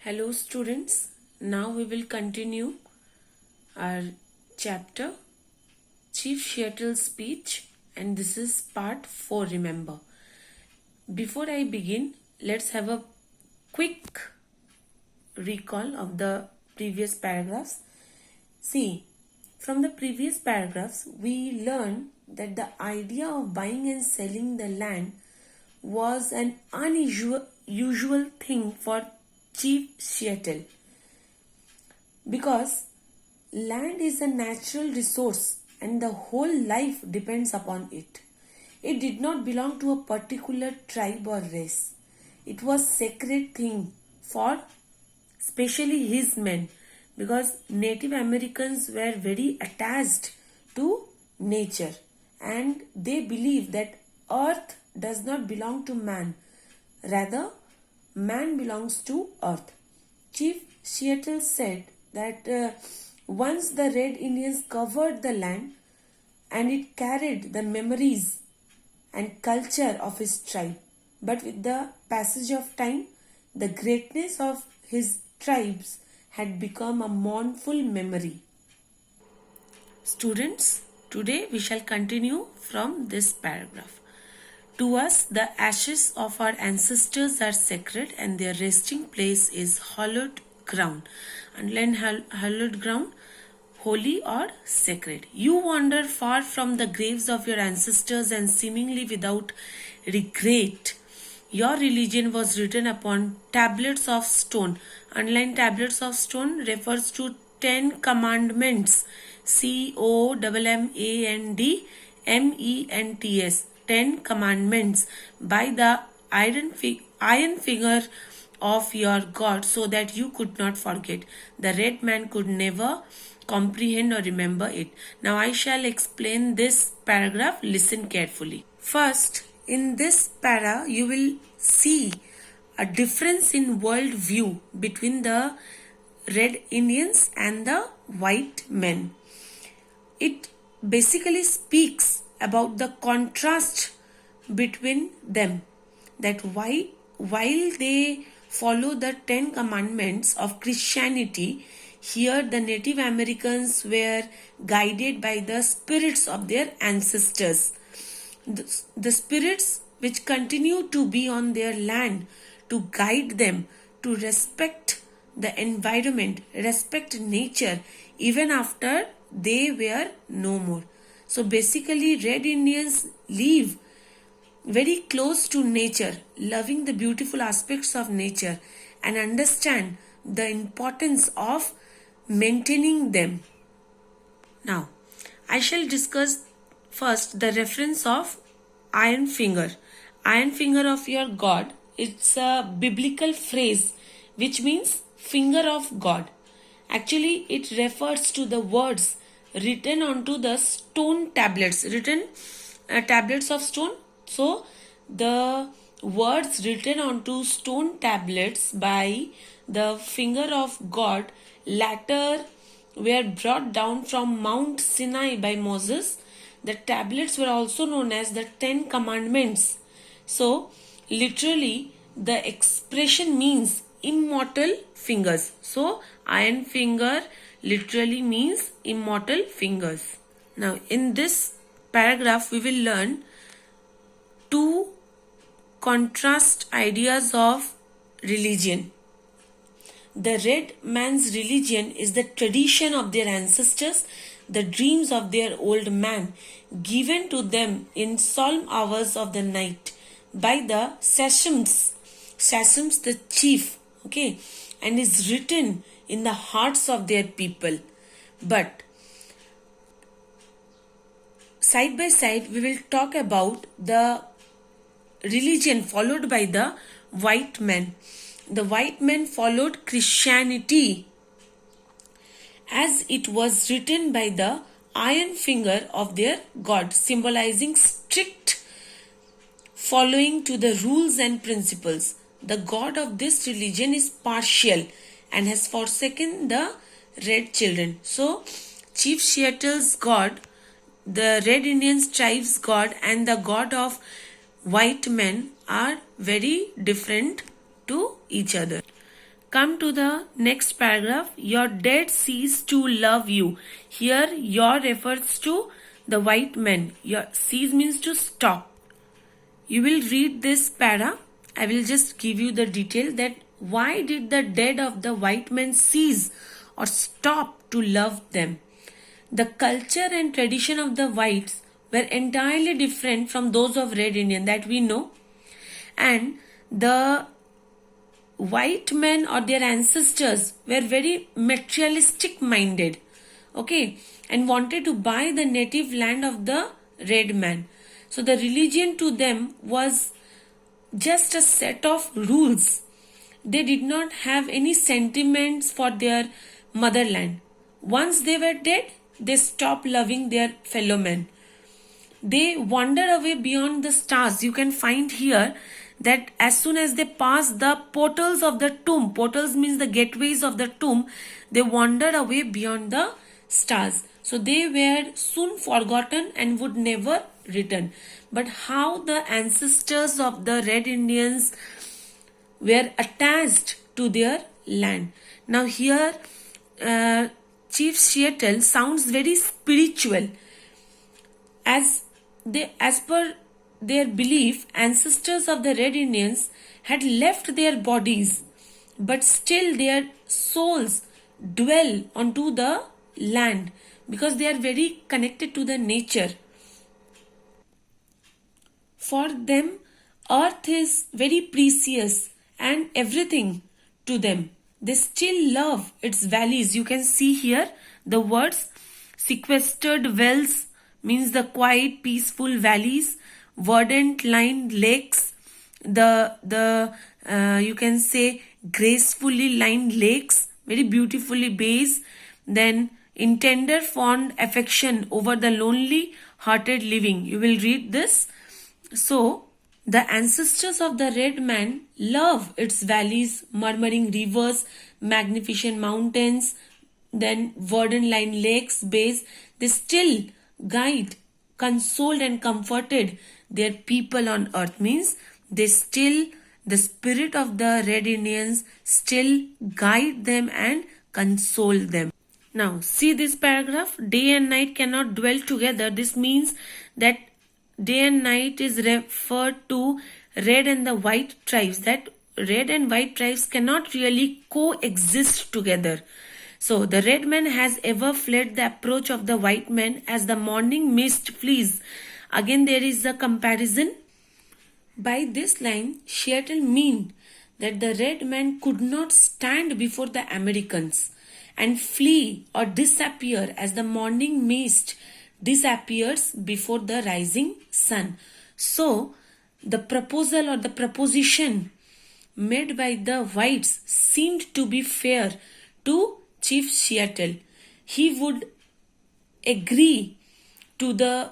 Hello students, now we will continue our chapter Chief Seattle's speech, and this is part 4. Remember, before I begin, let's have a quick recall of the previous paragraphs. See, from the previous paragraphs we learned that the idea of buying and selling the land was an unusual thing for Chief Seattle, because land is a natural resource and the whole life depends upon it. It did not belong to a particular tribe or race. It was sacred thing for especially his men, because Native Americans were very attached to nature and they believe that earth does not belong to man, rather man belongs to earth. Chief Seattle said that once the Red Indians covered the land and it carried the memories and culture of his tribe, but with the passage of time, the greatness of his tribes had become a mournful memory. Students, today we shall continue from this paragraph. To us, the ashes of our ancestors are sacred and their resting place is hallowed ground. Underline hallowed ground, holy or sacred. You wander far from the graves of your ancestors and seemingly without regret. Your religion was written upon tablets of stone. Underline tablets of stone refers to 10 commandments. COMMANDMENTS. 10 commandments by the iron finger of your God, so that you could not forget. The red man could never comprehend or remember it. Now I shall explain this paragraph. Listen carefully. First, in this para, you will see a difference in world view between the red Indians and the white men. It basically speaks about the contrast between them, that while they follow the 10 commandments of Christianity, here the Native Americans were guided by the spirits of their ancestors, the spirits which continue to be on their land to guide them to respect the environment, respect nature even after they were no more. So basically, Red Indians live very close to nature, loving the beautiful aspects of nature and understand the importance of maintaining them. Now, I shall discuss first the reference of iron finger. Iron finger of your God. It's a biblical phrase which means finger of God. Actually, it refers to the words written onto the stone tablets, tablets of stone. So the words written onto stone tablets by the finger of God latter were brought down from Mount Sinai by Moses. The tablets were also known as the 10 commandments. So literally the expression means immortal fingers. So iron finger literally means immortal fingers. Now in this paragraph we will learn two contrast ideas of religion. The red man's religion is the tradition of their ancestors, the dreams of their old man, given to them in solemn hours of the night by the sachems the chief, okay, and is written in the hearts of their people. But side by side we will talk about the religion followed by the white men. The white men followed Christianity as it was written by the iron finger of their God, symbolizing strict following to the rules and principles. The God of this religion is partial and has forsaken the red children. So Chief Seattle's God, the Red Indians tribe's God, and the God of white men are very different to each other. come to the next paragraph. Your dead cease to love you. Here, your refers to the white men. Your cease means to stop. You will read this para. I will just give you the detail that why did the dead of the white men cease or stop to love them. The culture and tradition of the whites were entirely different from those of Red Indian, that we know. And the white men or their ancestors were very materialistic minded, okay, and wanted to buy the native land of the red man. So the religion to them was just a set of rules. They did not have any sentiments for their motherland. Once they were dead, they stopped loving their fellow men. They wandered away beyond the stars. You can find here that as soon as they passed the portals of the tomb, portals means the gateways of the tomb, they wandered away beyond the stars. So they were soon forgotten and would never return. But how the ancestors of the Red Indians were attached to their land. Now here Chief Seattle sounds very spiritual. As per their belief, ancestors of the Red Indians had left their bodies, but still their souls dwell onto the land because they are very connected to the nature. For them, earth is very precious and everything to them. They still love its valleys. You can see here the words sequestered wells means the quiet, peaceful valleys, verdant lined lakes, you can say gracefully lined lakes, very beautifully bays, then in tender fond affection over the lonely hearted living. You will read this. So the ancestors of the red man love its valleys, murmuring rivers, magnificent mountains, then verdant lined lakes, bays. They still guide, consoled and comforted their people on earth. Means they still, the spirit of the Red Indians still guide them and console them. Now see this paragraph. Day and night cannot dwell together. This means that day and night is referred to red and the white tribes. That red and white tribes cannot really coexist together. So the red man has ever fled the approach of the white man as the morning mist flees. Again there is a comparison. By this line, Seattle mean that the red man could not stand before the Americans and flee or disappear as the morning mist disappears before the rising sun. So the proposal or the proposition made by the whites seemed to be fair to Chief Seattle. He would agree to the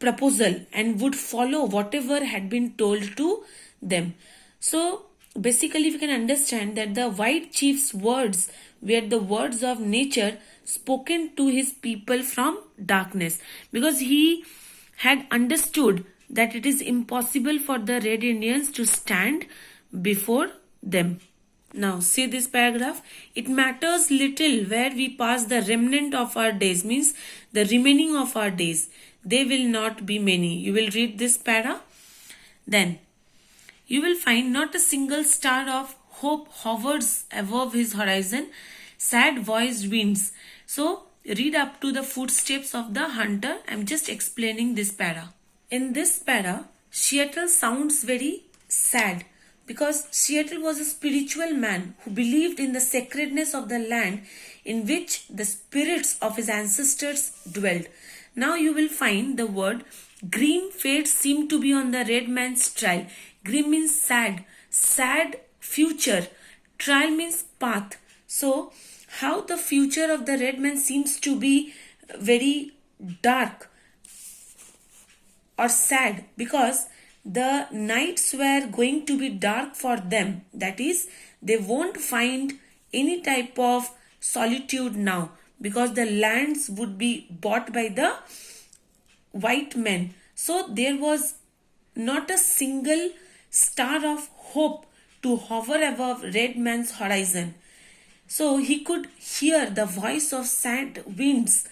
proposal and would follow whatever had been told to them. So basically we can understand that the white chief's words were the words of nature spoken to his people from darkness, because he had understood that it is impossible for the Red Indians to stand before them. Now see this paragraph. It matters little where we pass the remnant of our days, means the remaining of our days. They will not be many. You will read this para. Then you will find not a single star of hope hovers above his horizon. Sad voiced winds. So read up to the footsteps of the hunter. I am just explaining this para. In this para, Seattle sounds very sad, because Seattle was a spiritual man who believed in the sacredness of the land in which the spirits of his ancestors dwelled. Now you will find the word green fate seemed to be on the red man's trial. Green means sad, sad future. Trial means path. So how the future of the red man seems to be very dark or sad, because the nights were going to be dark for them. That is, they won't find any type of solitude now, because the lands would be bought by the white men. So there was not a single star of hope to hover above Red Man's horizon. So he could hear the voice of sad winds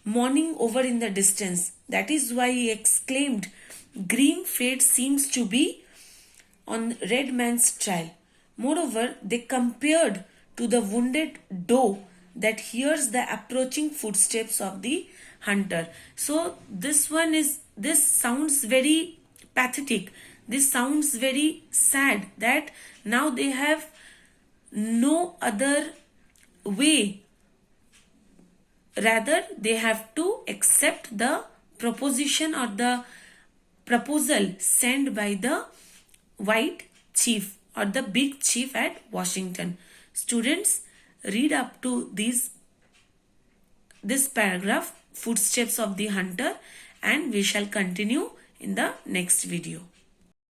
mourning over in the distance. That is why he exclaimed, "Grim fate seems to be on Red Man's trail." Moreover, they compared to the wounded doe that hears the approaching footsteps of the hunter. So this sounds very pathetic. This sounds very sad that now they have no other way. Rather, they have to accept the proposition or the proposal sent by the white chief or the big chief at Washington. Students, read up to this paragraph, Footsteps of the Hunter, and we shall continue in the next video.